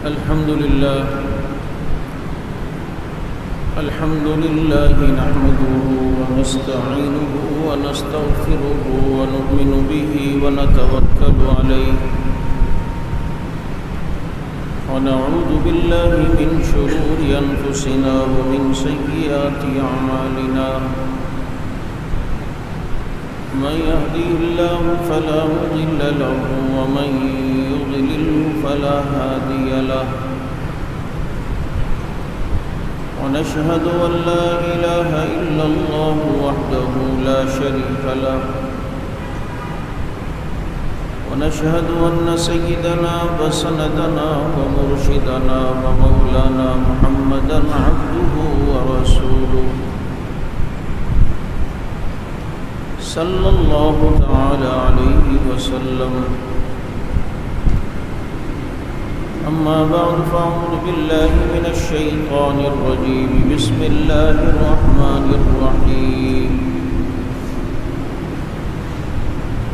الحمد لله نحمده ونستعينه ونستغفره ونؤمن به ونتوكل عليه ونعوذ بالله من شرور أنفسنا ومن سيئات أعمالنا من يهده الله فلا مضل له ومن يضلل فلا هادي له ونشهد أن لا إله إلا الله وحده لا شريك له ونشهد أن سيدنا وسندنا ومرشدنا ومولانا محمدا عبده ورسوله صلى الله تعالى عليه وسلم. أما بعد فأعوذ بالله من الشيطان الرجيم. بسم الله الرحمن الرحيم.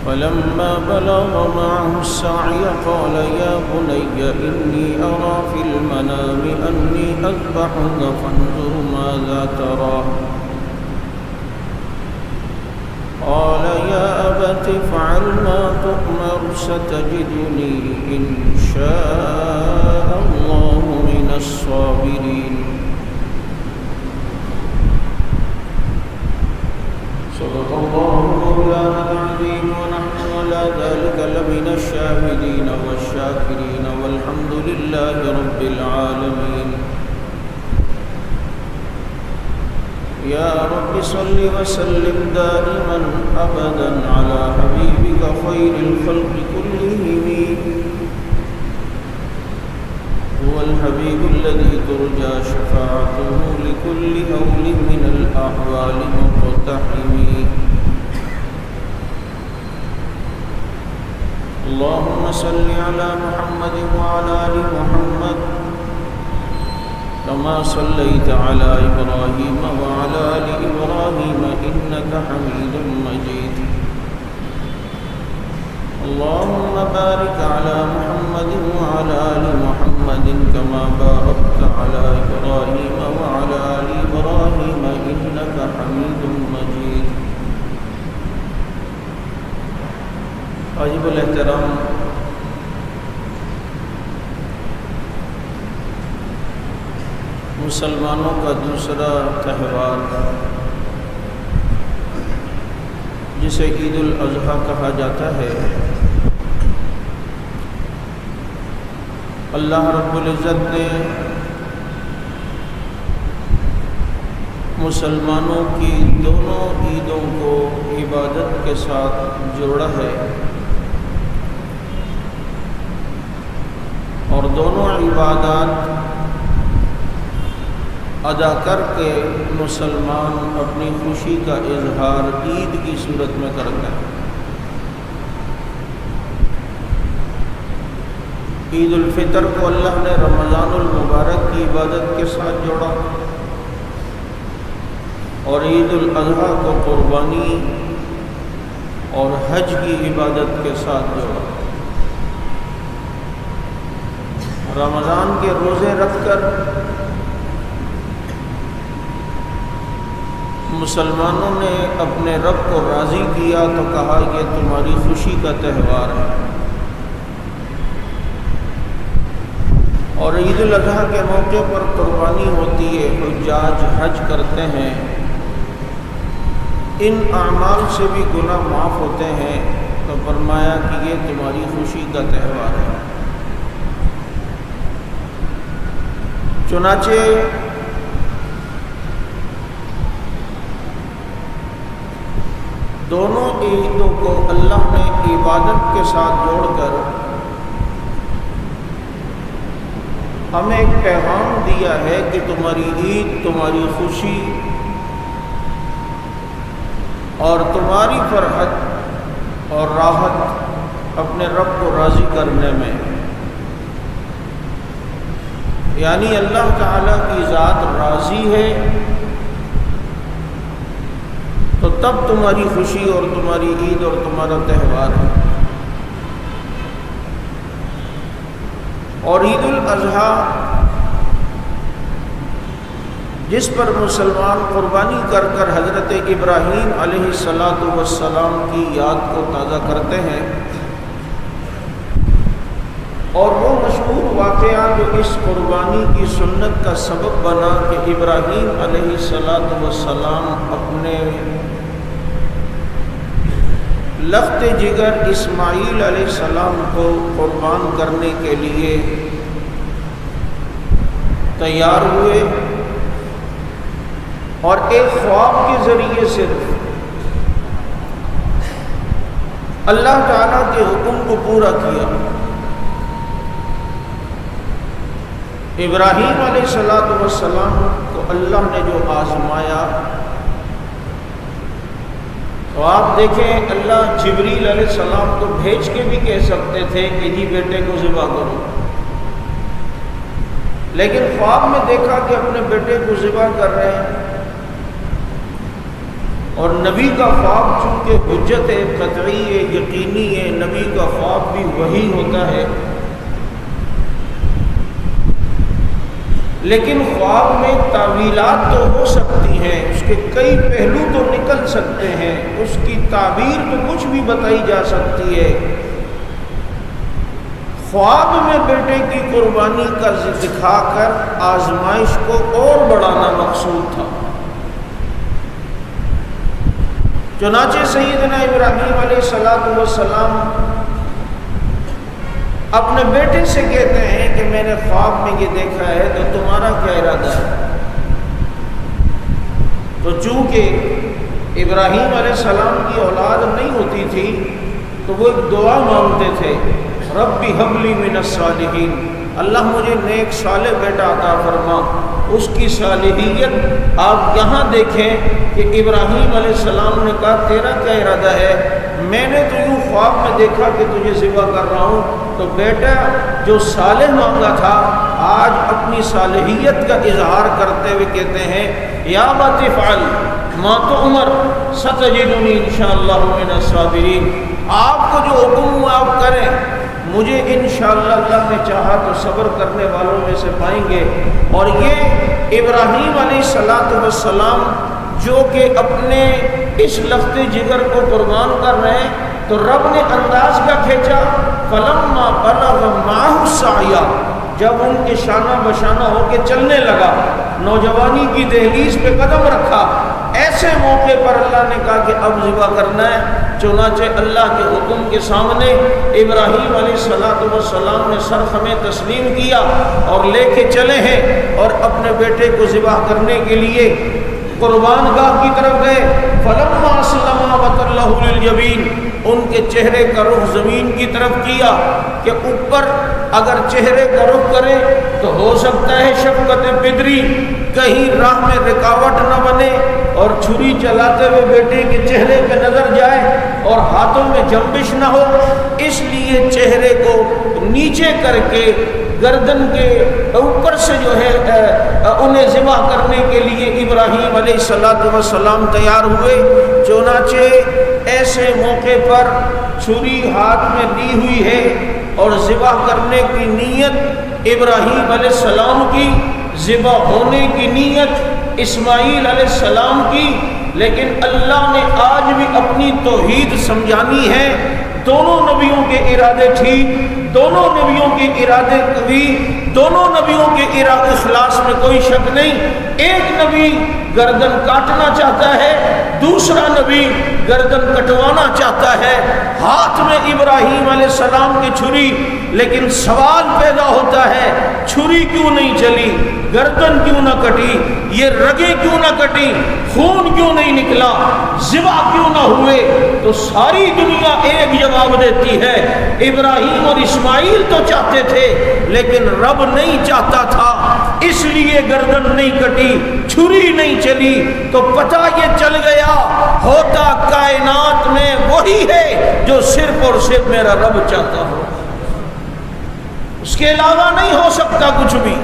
فلما بلغ معه السعي قال يا بني إني أرى في المنام أني أذبحك فانظر ماذا ترى. قال يا أبت افعل ما تؤمر ستجدني إن شاء الله من الصابرين. صدق الله مولانا العظيم ونحن على ذلك لمن الشاهدين والشاكرين والحمد لله رب العالمين. يا رب صل وسلم دائما أبدا على حبيبك خير الخلق كلهم. هو الحبيب الذي ترجى شفاعته لكل هول من الأحوال مقتحم. اللهم صل على محمد وعلى آل محمد كما صليت على إبراهيم وعلى آل إبراهيم إنك حميد مجيد. اللهم بارك على محمد وعلى آل محمد كما باركت على إبراهيم وعلى آل إبراهيم إنك حميد مجيد. واجب الاحترام مسلمانوں کا دوسرا تہوار جسے عید الاضحیٰ کہا جاتا ہے، اللہ رب العزت نے مسلمانوں کی دونوں عیدوں کو عبادت کے ساتھ جوڑا ہے اور دونوں عبادات ادا کر کے مسلمان اپنی خوشی کا اظہار عید کی صورت میں کرتا ہے. عید الفطر کو اللہ نے رمضان المبارک کی عبادت کے ساتھ جوڑا اور عید الاضحیٰ کو قربانی اور حج کی عبادت کے ساتھ جوڑا. رمضان کے روزے رکھ کر مسلمانوں نے اپنے رب کو راضی کیا تو کہا یہ تمہاری خوشی کا تہوار ہے. اور عید الاضحیٰ کے موقع پر قربانی ہوتی ہے، حجاج حج کرتے ہیں، ان اعمال سے بھی گناہ معاف ہوتے ہیں، تو فرمایا کہ یہ تمہاری خوشی کا تہوار ہے. چنانچہ دونوں عیدوں کو اللہ نے عبادت کے ساتھ جوڑ کر ہمیں ایک پیغام دیا ہے کہ تمہاری عید تمہاری خوشی اور تمہاری فرحت اور راحت اپنے رب کو راضی کرنے میں، یعنی اللہ تعالیٰ کی ذات راضی ہے تو تب تمہاری خوشی اور تمہاری عید اور تمہارا تہوار ہے. اور عید الاضحیٰ جس پر مسلمان قربانی کر کر حضرت ابراہیم علیہ السلام کی یاد کو تازہ کرتے ہیں، اور وہ مشہور واقعہ جو اس قربانی کی سنت کا سبب بنا کہ ابراہیم علیہ السلام اپنے لخت جگر اسماعیل علیہ السلام کو قربان کرنے کے لیے تیار ہوئے، اور ایک خواب کے ذریعے سے اللہ تعالیٰ کے حکم کو پورا کیا۔ ابراہیم علیہ السلام کو اللہ نے جو آزمایا، تو آپ دیکھیں اللہ جبریل علیہ السلام کو بھیج کے بھی کہہ سکتے تھے کہ جی بیٹے کو ذبح کرو، لیکن خواب میں دیکھا کہ اپنے بیٹے کو ذبح کر رہے ہیں، اور نبی کا خواب چونکہ حجت ہے، قطعی ہے، یقینی ہے، نبی کا خواب بھی وہی ہوتا ہے، لیکن خواب میں تعویلات تو ہو سکتی ہیں، اس کے کئی پہلو تو نکل سکتے ہیں، اس کی تعبیر تو کچھ بھی بتائی جا سکتی ہے۔ خواب میں بیٹے کی قربانی کا دکھا کر آزمائش کو اور بڑھانا مقصود تھا۔ چنانچہ سیدنا ابراہیم علیہ السلام اپنے بیٹے سے کہتے ہیں کہ میں نے خواب میں یہ دیکھا ہے، تو تمہارا کیا ارادہ ہے؟ تو چونکہ ابراہیم علیہ السلام کی اولاد نہیں ہوتی تھی، تو وہ ایک دعا مانگتے تھے، ربی ہب لی من الصالحین، اللہ مجھے نیک صالح بیٹا عطا فرما۔ اس کی صالحیت آپ یہاں دیکھیں کہ ابراہیم علیہ السلام نے کہا تیرا کیا ارادہ ہے؟ میں نے تو یوں خواب میں دیکھا کہ تجھے ذبح کر رہا ہوں، تو بیٹا جو صالح مانگا تھا آج اپنی صالحیت کا اظہار کرتے ہوئے کہتے ہیں یا ابت افعل ما تؤمر ستجدنی انشاءاللہ من الصابرین، آپ کو جو حکم ہوا آپ کریں، مجھے انشاءاللہ اللہ نے چاہا تو صبر کرنے والوں میں سے پائیں گے۔ اور یہ ابراہیم علیہ السلام جو کہ اپنے اس لخت جگر کو قربان کر رہے ہیں، تو رب نے انداز کا کھینچا، فلما بلغ معه السعی، جب ان کے شانہ بشانہ ہو کے چلنے لگا، نوجوانی کی دہلیز پہ قدم رکھا، ایسے موقع پر اللہ نے کہا کہ اب ذبح کرنا ہے۔ چنانچہ اللہ کے حکم کے سامنے ابراہیم علیہ السلام نے سر خمیں تسلیم کیا اور لے کے چلے ہیں، اور اپنے بیٹے کو ذبح کرنے کے لیے قربان گاہ کی طرف گئے۔ فلما اسلما وتلہ للجبین، ان کے چہرے کا رخ زمین کی طرف کیا کہ اوپر اگر چہرے کا رخ کرے تو ہو سکتا ہے شفقت پدری کہیں راہ میں رکاوٹ نہ بنے اور چھری چلاتے ہوئے بیٹے کے چہرے پہ نظر جائے اور ہاتھوں میں جنبش نہ ہو، اس لیے چہرے کو نیچے کر کے گردن کے اوپر سے جو ہے انہیں ذبح کرنے کے لیے ابراہیم علیہ السلام تیار ہوئے۔ چنانچہ ایسے موقع پر چھری ہاتھ میں لی ہوئی ہے اور ذبح کرنے کی نیت ابراہیم علیہ السلام کی، ذبح ہونے کی نیت اسماعیل علیہ السلام کی، لیکن اللہ نے آج بھی اپنی توحید سمجھانی ہے۔ دونوں نبیوں کے ارادے ٹھیک، دونوں نبیوں کے ارادے قوی، دونوں نبیوں کے اخلاص میں کوئی شک نہیں۔ ایک نبی گردن کاٹنا چاہتا ہے، دوسرا نبی گردن کٹوانا چاہتا ہے، ہاتھ میں ابراہیم علیہ السلام کی چھری، لیکن سوال پیدا ہوتا ہے چھری کیوں نہیں چلی، گردن کیوں نہ کٹی، یہ رگیں کیوں نہ کٹی، خون کیوں نہیں نکلا، ذبح کیوں نہ ہوئے؟ تو ساری دنیا ایک جواب دیتی ہے ابراہیم اور اسماعیل تو چاہتے تھے لیکن رب نہیں چاہتا تھا، اس لیے گردن نہیں کٹی، چھری نہیں چلی۔ تو پتہ یہ چل گیا ہوتا کائنات میں وہی ہے جو صرف اور صرف میرا رب چاہتا ہو، اس کے علاوہ نہیں ہو سکتا کچھ بھی۔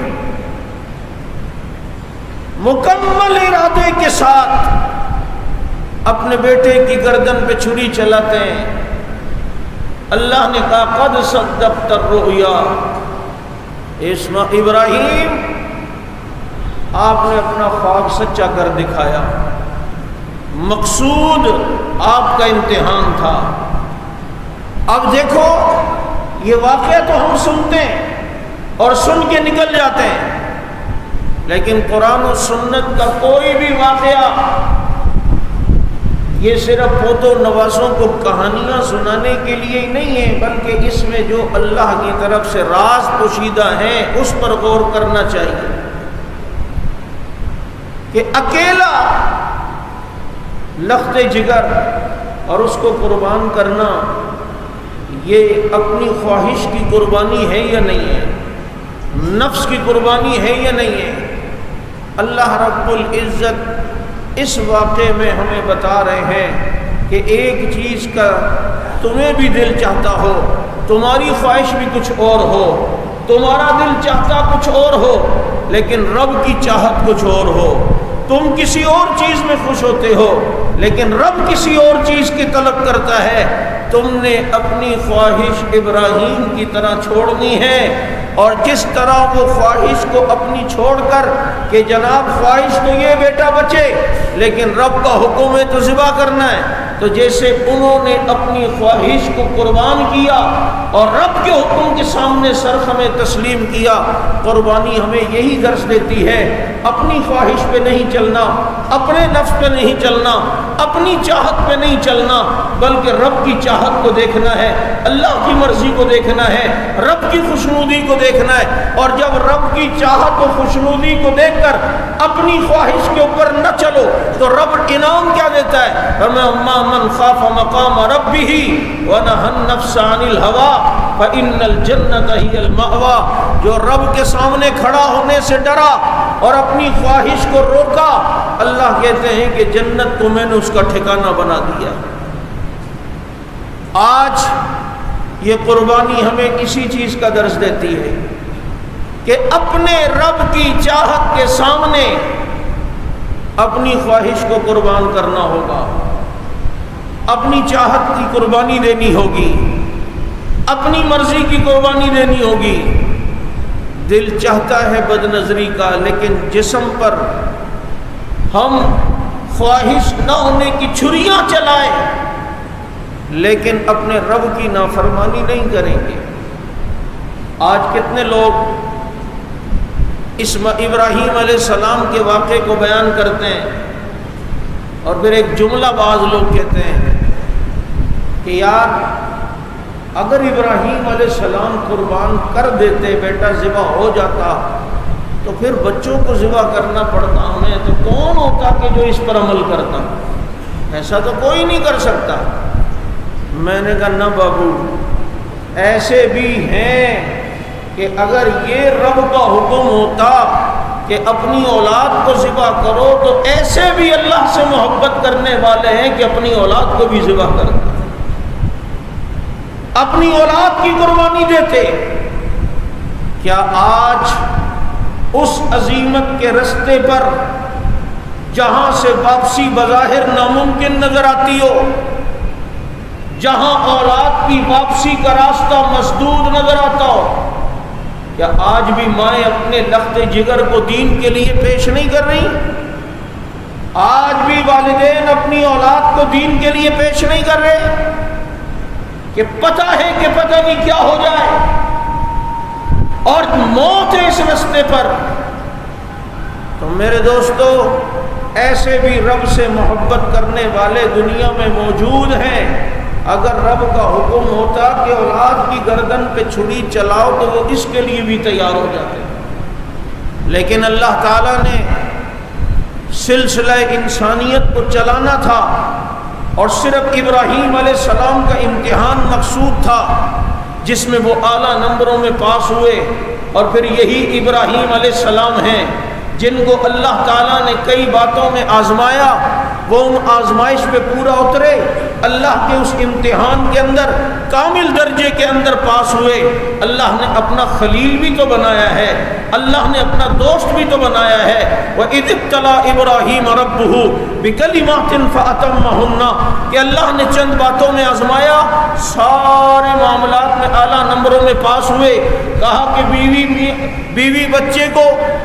مکمل ارادے کے ساتھ اپنے بیٹے کی گردن پہ چھری چلاتے ہیں۔ اللہ نے کہا قد صدقت الرؤیا، ابراہیم آپ نے اپنا خواب سچا کر دکھایا، مقصود آپ کا امتحان تھا۔ اب دیکھو یہ واقعہ تو ہم سنتے ہیں اور سن کے نکل جاتے ہیں، لیکن قرآن و سنت کا کوئی بھی واقعہ یہ صرف پوتوں نوازوں کو کہانیاں سنانے کے لیے ہی نہیں ہے، بلکہ اس میں جو اللہ کی طرف سے راز پوشیدہ ہیں اس پر غور کرنا چاہیے کہ اکیلا لخت جگر اور اس کو قربان کرنا یہ اپنی خواہش کی قربانی ہے یا نہیں ہے، نفس کی قربانی ہے یا نہیں ہے۔ اللہ رب العزت اس واقعے میں ہمیں بتا رہے ہیں کہ ایک چیز کا تمہیں بھی دل چاہتا ہو، تمہاری خواہش بھی کچھ اور ہو، تمہارا دل چاہتا کچھ اور ہو لیکن رب کی چاہت کچھ اور ہو، تم کسی اور چیز میں خوش ہوتے ہو لیکن رب کسی اور چیز کی طلب کرتا ہے۔ تم نے اپنی خواہش ابراہیم کی طرح چھوڑنی ہے، اور جس طرح وہ خواہش کو اپنی چھوڑ کر کہ جناب خواہش تو یہ بیٹا بچے لیکن رب کا حکم ہے تو ذبح کرنا ہے، تو جیسے انہوں نے اپنی خواہش کو قربان کیا اور رب کے حکم کے سامنے سر ہمیں تسلیم کیا، قربانی ہمیں یہی درس دیتی ہے، اپنی خواہش پہ نہیں چلنا، اپنے نفس پہ نہیں چلنا، اپنی چاہت پہ نہیں چلنا، بلکہ رب کی چاہت کو دیکھنا ہے، اللہ کی مرضی کو دیکھنا ہے، رب کی خوشنودی کو دیکھنا ہے۔ اور جب رب کی چاہت و خوشنودی کو دیکھ کر اپنی خواہش کے اوپر نہ چلو تو رب انعام کیا دیتا ہے؟ فَمَا مَنْ خَافَ مَقَامَ رَبِّهِ وَنَهَى النَّفْسَ عَنِ الْهَوَىٰ فَإِنَّ الْجَنَّةَ هِيَ الْمَأْوَىٰ، جو رب کے سامنے کھڑا ہونے سے ڈرا اور اپنی خواہش کو روکا، اللہ کہتے ہیں کہ جنت کو میں نے اس کا ٹھکانہ بنا دیا۔ آج یہ قربانی ہمیں اسی چیز کا درس دیتی ہے کہ اپنے رب کی چاہت کے سامنے اپنی خواہش کو قربان کرنا ہوگا، اپنی چاہت کی قربانی دینی ہوگی، اپنی مرضی کی قربانی دینی ہوگی۔ دل چاہتا ہے بد نظری کا لیکن جسم پر ہم خواہش نہ ہونے کی چھریاں چلائیں لیکن اپنے رب کی نافرمانی نہیں کریں گے۔ آج کتنے لوگ ابراہیم علیہ السلام کے واقعے کو بیان کرتے ہیں اور پھر ایک جملہ بعض لوگ کہتے ہیں کہ یار اگر ابراہیم علیہ السلام قربان کر دیتے، بیٹا ذبح ہو جاتا تو پھر بچوں کو ذبح کرنا پڑتا ہمیں، تو کون ہوتا کہ جو اس پر عمل کرتا؟ ایسا تو کوئی نہیں کر سکتا۔ میں نے کہا نہ بابو، ایسے بھی ہیں کہ اگر یہ رب کا حکم ہوتا کہ اپنی اولاد کو ذبح کرو تو ایسے بھی اللہ سے محبت کرنے والے ہیں کہ اپنی اولاد کو بھی ذبح کر دیں، اپنی اولاد کی قربانی دیتے۔ کیا آج اس عظیمت کے رستے پر جہاں سے واپسی بظاہر ناممکن نظر آتی ہو، جہاں اولاد کی واپسی کا راستہ مسدود نظر آتا ہو، کیا آج بھی مائیں اپنے لخت جگر کو دین کے لیے پیش نہیں کر رہی؟ آج بھی والدین اپنی اولاد کو دین کے لیے پیش نہیں کر رہے کہ پتہ ہے کہ پتہ نہیں کیا ہو جائے اور موت ہے اس رستے پر؟ تو میرے دوستو، ایسے بھی رب سے محبت کرنے والے دنیا میں موجود ہیں۔ اگر رب کا حکم ہوتا کہ اولاد کی گردن پہ چھری چلاؤ تو وہ اس کے لیے بھی تیار ہو جاتے، لیکن اللہ تعالیٰ نے سلسلہ انسانیت کو چلانا تھا اور صرف ابراہیم علیہ السلام کا امتحان مقصود تھا جس میں وہ اعلیٰ نمبروں میں پاس ہوئے، اور پھر یہی ابراہیم علیہ السلام ہیں جن کو اللہ تعالیٰ نے کئی باتوں میں آزمایا، وہ ان آزمائش پہ پورا اترے اللہ کے اس امتحان کے اندر کامل درجے کے اندر پاس ہوئے، اللہ نے اپنا خلیل بھی تو بنایا ہے، اللہ نے اپنا دوست بھی تو بنایا ہے۔ وَإِذِ ابْتَلَىٰ إِبْرَاهِيمَ رَبُّهُ بِكَلِمَاتٍ فَأَتَمَّهُنَّ کہ اللہ نے چند باتوں میں آزمایا، سارے معاملات میں اعلیٰ نمبروں میں پاس ہوئے۔ کہا کہ بیوی بچے کو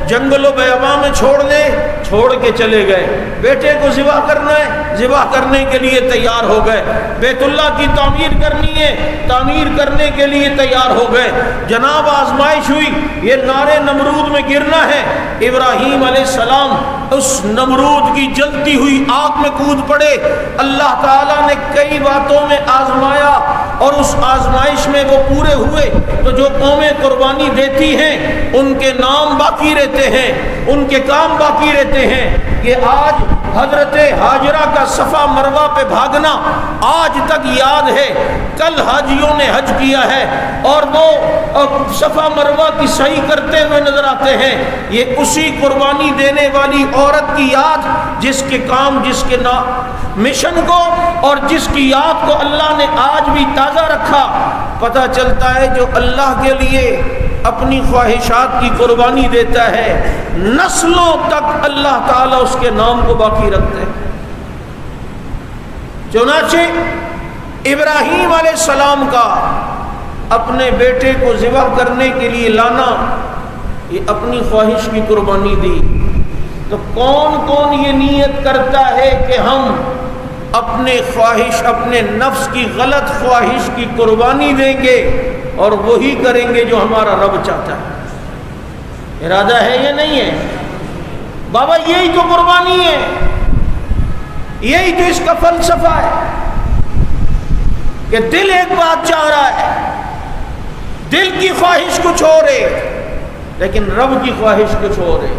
جنگل و بیاباں میں چھوڑ دے، چھوڑ کے چلے گئے۔ بیٹے کو ذبح کرنا ہے، ذبح کرنے کے لیے تیار ہو گئے۔ بیت اللہ کی تعمیر کرنی ہے، تعمیر کرنے کے لیے تیار ہو گئے۔ جناب آزمائش ہوئی، یہ نارے نمرود میں گرنا ہے۔ ابراہیم علیہ السلام اس نمرود کی جلتی ہوئی آگ میں کود پڑے۔ اللہ تعالیٰ نے کئی باتوں میں آزمایا اور اس آزمائش میں وہ پورے ہوئے تو جو قومیں قربانی دیتی ہیں ان کے نام باقی رہتے ہیں، ان کے کام باقی رہتے ہیں۔ یہ آج حضرت ہاجرہ کا صفا مروہ پہ بھاگنا آج تک یاد ہے۔ کل حاجیوں نے حج کیا ہے اور وہ صفا مروہ کی سعی کرتے ہوئے نظر آتے ہیں۔ یہ اسی قربانی دینے والی عورت کی یاد جس کے کام، جس کے مشن کو اور جس کی یاد کو اللہ نے آج بھی تازہ رکھا۔ پتہ چلتا ہے جو اللہ کے لیے اپنی خواہشات کی قربانی دیتا ہے، نسلوں تک اللہ تعالیٰ اس کے نام کو باقی رکھتے ہیں۔ چنانچہ ابراہیم علیہ السلام کا اپنے بیٹے کو ذبح کرنے کے لیے لانا، یہ اپنی خواہش کی قربانی دی۔ تو کون کون یہ نیت کرتا ہے کہ ہم اپنے خواہش، اپنے نفس کی غلط خواہش کی قربانی دیں گے اور وہی کریں گے جو ہمارا رب چاہتا ہے؟ ارادہ ہے یا نہیں ہے؟ بابا یہی تو قربانی ہے، یہی تو اس کا فلسفہ ہے کہ دل ایک بات چاہ رہا ہے، دل کی خواہش کچھ اور ہے لیکن رب کی خواہش کچھ اور ہے۔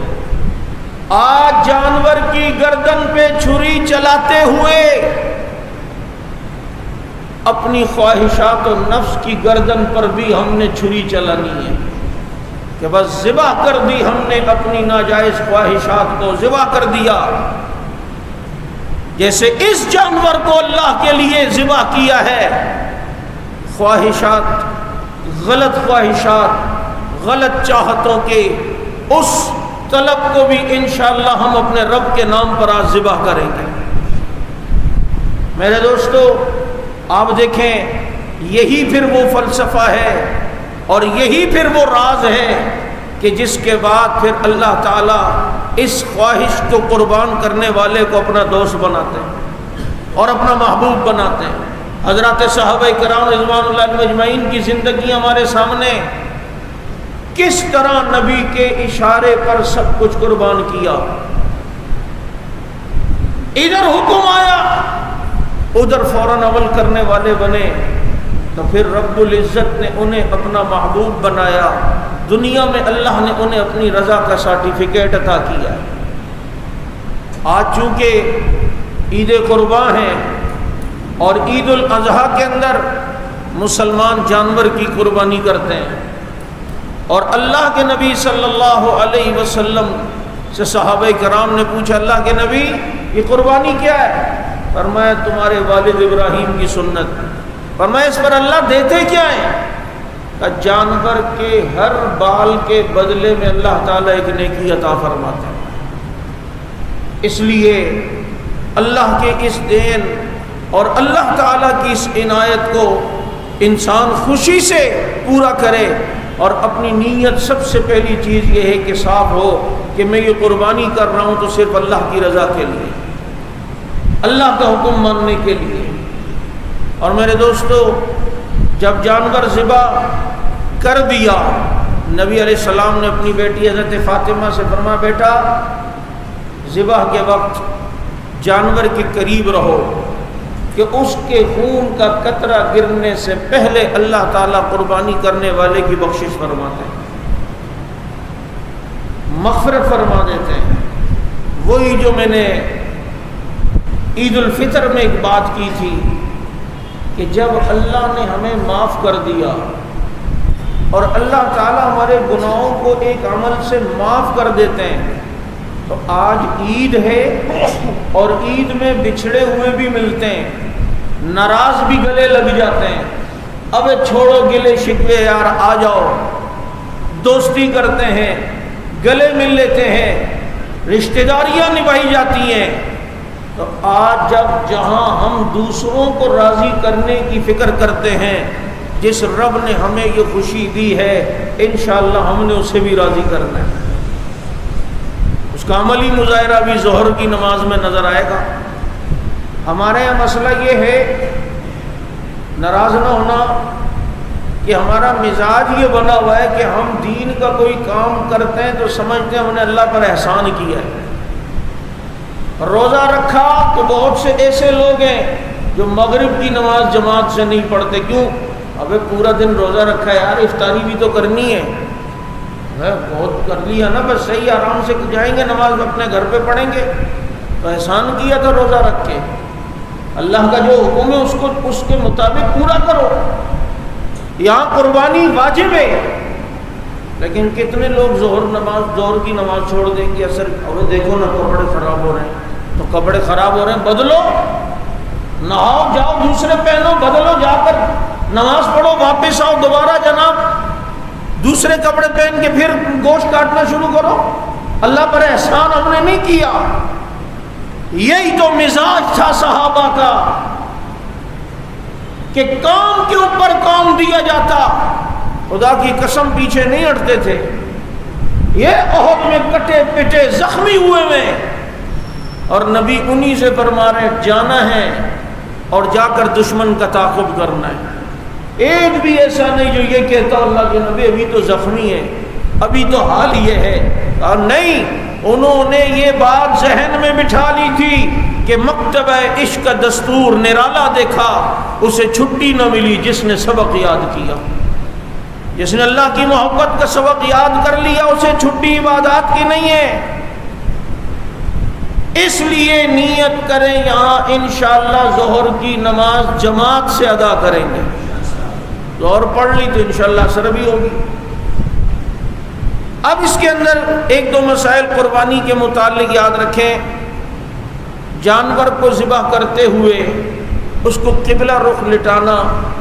آج جانور کی گردن پہ چھری چلاتے ہوئے اپنی خواہشات و نفس کی گردن پر بھی ہم نے چھری چلانی ہے کہ بس ذبح کر دی، ہم نے اپنی ناجائز خواہشات کو ذبح کر دیا۔ جیسے اس جانور کو اللہ کے لیے ذبح کیا ہے، خواہشات، غلط چاہتوں کے اس طلب کو بھی انشاءاللہ ہم اپنے رب کے نام پر آج ذبح کریں گے۔ میرے دوستو آپ دیکھیں، یہی پھر وہ فلسفہ ہے اور یہی پھر وہ راز ہے کہ جس کے بعد پھر اللہ تعالیٰ اس خواہش کو قربان کرنے والے کو اپنا دوست بناتے ہیں اور اپنا محبوب بناتے ہیں۔ حضرات صحابہ کرام رضوان اللہ علیہم اجمعین کی زندگی ہمارے سامنے، کس طرح نبی کے اشارے پر سب کچھ قربان کیا۔ ادھر حکم آیا، ادھر فوراً عمل کرنے والے بنے، تو پھر رب العزت نے انہیں اپنا محبوب بنایا۔ دنیا میں اللہ نے انہیں اپنی رضا کا سرٹیفکیٹ عطا کیا۔ آج چونکہ عید قربان ہے اور عید الاضحیٰ کے اندر مسلمان جانور کی قربانی کرتے ہیں، اور اللہ کے نبی صلی اللہ علیہ وسلم سے صحابہ کرام نے پوچھا، اللہ کے نبی یہ قربانی کیا ہے؟ فرمایا تمہارے والد ابراہیم کی سنت۔ فرمایا اس پر اللہ دیتے کیا ہیں؟ کہ جانور کے ہر بال کے بدلے میں اللہ تعالیٰ ایک نیکی عطا فرماتے ہیں۔ اس لیے اللہ کے اس دین اور اللہ تعالیٰ کی اس عنایت کو انسان خوشی سے پورا کرے، اور اپنی نیت سب سے پہلی چیز یہ ہے کہ صاف ہو کہ میں یہ قربانی کر رہا ہوں تو صرف اللہ کی رضا کے لیے، اللہ کا حکم ماننے کے لیے۔ اور میرے دوستو، جب جانور ذبح کر دیا، نبی علیہ السلام نے اپنی بیٹی حضرت فاطمہ سے فرمایا، بیٹا ذبح کے وقت جانور کے قریب رہو کہ اس کے خون کا قطرہ گرنے سے پہلے اللہ تعالیٰ قربانی کرنے والے کی بخشش فرماتے ہیں، مغفرت فرما دیتے ہیں۔ وہی جو میں نے عید الفطر میں ایک بات کی تھی کہ جب اللہ نے ہمیں معاف کر دیا اور اللہ تعالیٰ ہمارے گناہوں کو ایک عمل سے معاف کر دیتے ہیں، تو آج عید ہے اور عید میں بچھڑے ہوئے بھی ملتے ہیں، ناراض بھی گلے لگ جاتے ہیں، اب چھوڑو گلے شکوے یار، آ جاؤ، دوستی کرتے ہیں، گلے مل لیتے ہیں، رشتہ داریاں نبھائی جاتی ہیں۔ تو آج جب جہاں ہم دوسروں کو راضی کرنے کی فکر کرتے ہیں، جس رب نے ہمیں یہ خوشی دی ہے انشاءاللہ ہم نے اسے بھی راضی کرنا ہے۔ اس کا عملی مظاہرہ بھی ظہر کی نماز میں نظر آئے گا۔ ہمارے یہاں مسئلہ یہ ہے، ناراض نہ ہونا، کہ ہمارا مزاج یہ بنا ہوا ہے کہ ہم دین کا کوئی کام کرتے ہیں تو سمجھتے ہیں ہم نے اللہ پر احسان کیا ہے۔ روزہ رکھا تو بہت سے ایسے لوگ ہیں جو مغرب کی نماز جماعت سے نہیں پڑھتے، کیوں؟ ابے پورا دن روزہ رکھا ہے یار، افطاری بھی تو کرنی ہے، بہت کر لیا نا، بس صحیح آرام سے جائیں گے نماز اپنے گھر پہ پڑھیں گے، تو احسان کیا تھا روزہ رکھ کے، اللہ کا جو حکم ہے اس کے مطابق پورا کرو۔ یہاں قربانی واجب ہے، لیکن کتنے لوگ ظہر کی نماز چھوڑ دیں گے، اثر ابھی دیکھو نا کپڑے خراب ہو رہے ہیں، تو کپڑے خراب ہو رہے ہیں بدلو، نہاؤ جاؤ دوسرے پہنو، بدلو، جا کر نماز پڑھو، واپس آؤ دوبارہ جناب دوسرے کپڑے پہن کے پھر گوشت کاٹنا شروع کرو۔ اللہ پر احسان ہم نے نہیں کیا۔ یہی تو مزاج تھا صحابہ کا کہ کام کے اوپر کام دیا جاتا، خدا کی قسم پیچھے نہیں ہٹتے تھے۔ یہ احد میں کٹے پٹے زخمی ہوئے میں، اور نبی انہی سے فرما رہے جانا ہے اور جا کر دشمن کا تعاقب کرنا ہے۔ ایک بھی ایسا نہیں جو یہ کہتا اللہ کے نبی ابھی تو زخمی ہے، ابھی تو حال یہ ہے، اور نہیں، انہوں نے یہ بات ذہن میں بٹھا لی تھی کہ مکتبہ عشق کا دستور نرالا دیکھا، اسے چھٹی نہ ملی جس نے سبق یاد کیا۔ جس نے اللہ کی محبت کا سبق یاد کر لیا اسے چھٹی عبادات کی نہیں ہے۔ اس لیے نیت کریں یہاں انشاءاللہ ظہر کی نماز جماعت سے ادا کریں گے، ظہر پڑھ لی تو انشاءاللہ اثر بھی ہوگی۔ اب اس کے اندر ایک دو مسائل قربانی کے متعلق یاد رکھیں۔ جانور کو ذبح کرتے ہوئے اس کو قبلہ رخ لٹانا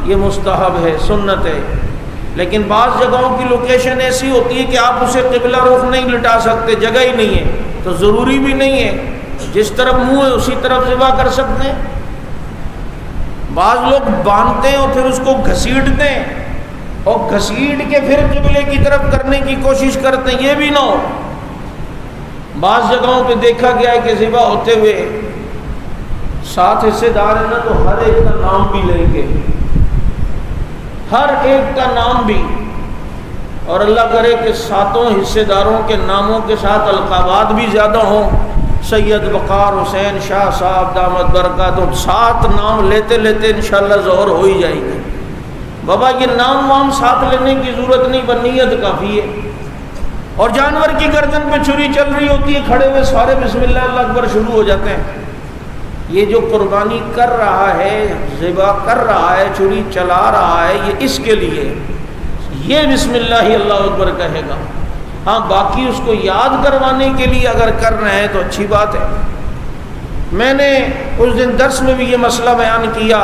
یہ مستحب ہے، سنت ہے، لیکن بعض جگہوں کی لوکیشن ایسی ہوتی ہے کہ آپ اسے قبلہ رخ نہیں لٹا سکتے، جگہ ہی نہیں ہے، تو ضروری بھی نہیں ہے جس طرف منہ ہے اسی طرف ذبح کر سکتے ہیں۔ بعض لوگ باندھتے ہیں اور پھر اس کو گھسیٹتے ہیں اور گھسیٹ کے پھر قبلے کی طرف کرنے کی کوشش کرتے ہیں، یہ بھی نہ ہو۔ بعض جگہوں پہ دیکھا گیا ہے کہ ذبح ہوتے ہوئے 7 حصے دار ہیں نا، تو ہر ایک کا نام بھی لیں گے، ہر ایک کا نام بھی، اور اللہ کرے کہ 7 حصے داروں کے ناموں کے ساتھ القابات بھی زیادہ ہوں، سید وقار حسین شاہ صاحب دامت برکاتہ، 7 نام لیتے لیتے انشاءاللہ ظہر ہو ہی جائے گی۔ بابا یہ نام وام ساتھ لینے کی ضرورت نہیں، پر نیت کافی ہے۔ اور جانور کی گردن پہ چھری چل رہی ہوتی ہے، کھڑے ہوئے سارے بسم اللہ اللہ اکبر شروع ہو جاتے ہیں۔ یہ جو قربانی کر رہا ہے، ذبح کر رہا ہے، چھری چلا رہا ہے، یہ اس کے لیے یہ بسم اللہ اللہ اکبر کہے گا۔ ہاں باقی اس کو یاد کروانے کے لیے اگر کر رہے ہیں تو اچھی بات ہے۔ میں نے اس دن درس میں بھی یہ مسئلہ بیان کیا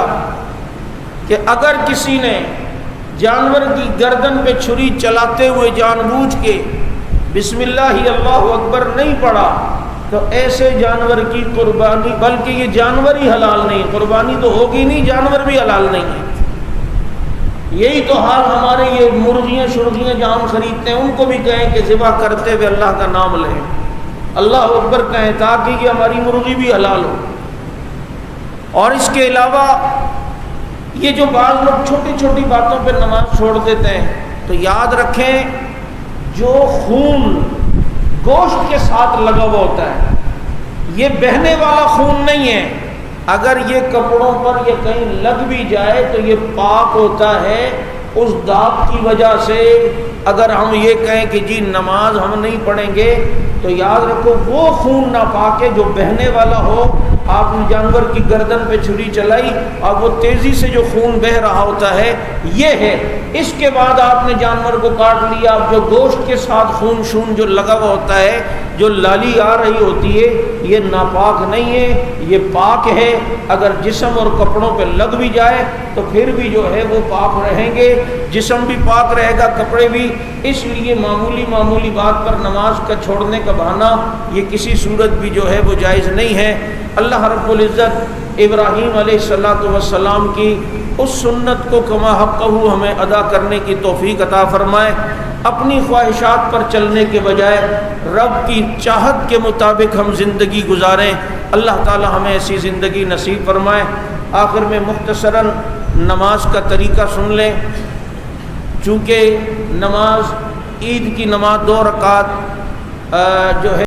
کہ اگر کسی نے جانور کی گردن پہ چھری چلاتے ہوئے جان بوجھ کے بسم اللہ اللہ اکبر نہیں پڑھا تو ایسے جانور کی قربانی، بلکہ یہ جانور ہی حلال نہیں، قربانی تو ہوگی نہیں، جانور بھی حلال نہیں ہے۔ یہی تو حال ہمارے یہ مرغیاں شرغیاں جہاں ہم خریدتے ہیں، ان کو بھی کہیں کہ ذبح کرتے ہوئے اللہ کا نام لیں، اللہ اکبر کہیں، تاکہ یہ ہماری مرغی بھی حلال ہو۔ اور اس کے علاوہ یہ جو بعض لوگ چھوٹی چھوٹی باتوں پہ نماز چھوڑ دیتے ہیں، تو یاد رکھیں جو خون گوشت کے ساتھ لگا ہوا ہوتا ہے یہ بہنے والا خون نہیں ہے، اگر یہ کپڑوں پر یہ کہیں لگ بھی جائے تو یہ پاک ہوتا ہے۔ اس داغ کی وجہ سے اگر ہم یہ کہیں کہ جی نماز ہم نہیں پڑھیں گے تو یاد رکھو وہ خون ناپاک ہے جو بہنے والا ہو۔ آپ نے جانور کی گردن پہ چھری چلائی اور وہ تیزی سے جو خون بہہ رہا ہوتا ہے یہ ہے، اس کے بعد آپ نے جانور کو کاٹ لیا، اب جو گوشت کے ساتھ خون شون جو لگا ہوا ہوتا ہے، جو لالی آ رہی ہوتی ہے، یہ ناپاک نہیں ہے، یہ پاک ہے۔ اگر جسم اور کپڑوں پہ لگ بھی جائے تو پھر بھی جو ہے وہ پاک رہیں گے، جسم بھی پاک رہے گا، کپڑے بھی۔ اس لیے معمولی بات پر نماز کا چھوڑنے کا بہانہ یہ کسی صورت بھی جو ہے وہ جائز نہیں ہے۔ اللہ رب العزت ابراہیم علیہ السلام کی اس سنت کو کما حقہ ہمیں ادا کرنے کی توفیق عطا فرمائے، اپنی خواہشات پر چلنے کے بجائے رب کی چاہت کے مطابق ہم زندگی گزاریں۔ اللہ تعالی ہمیں ایسی زندگی نصیب فرمائے۔ آخر میں مختصراً نماز کا طریقہ سن لیں، چونکہ نماز عید کی نماز 2 رکعت جو ہے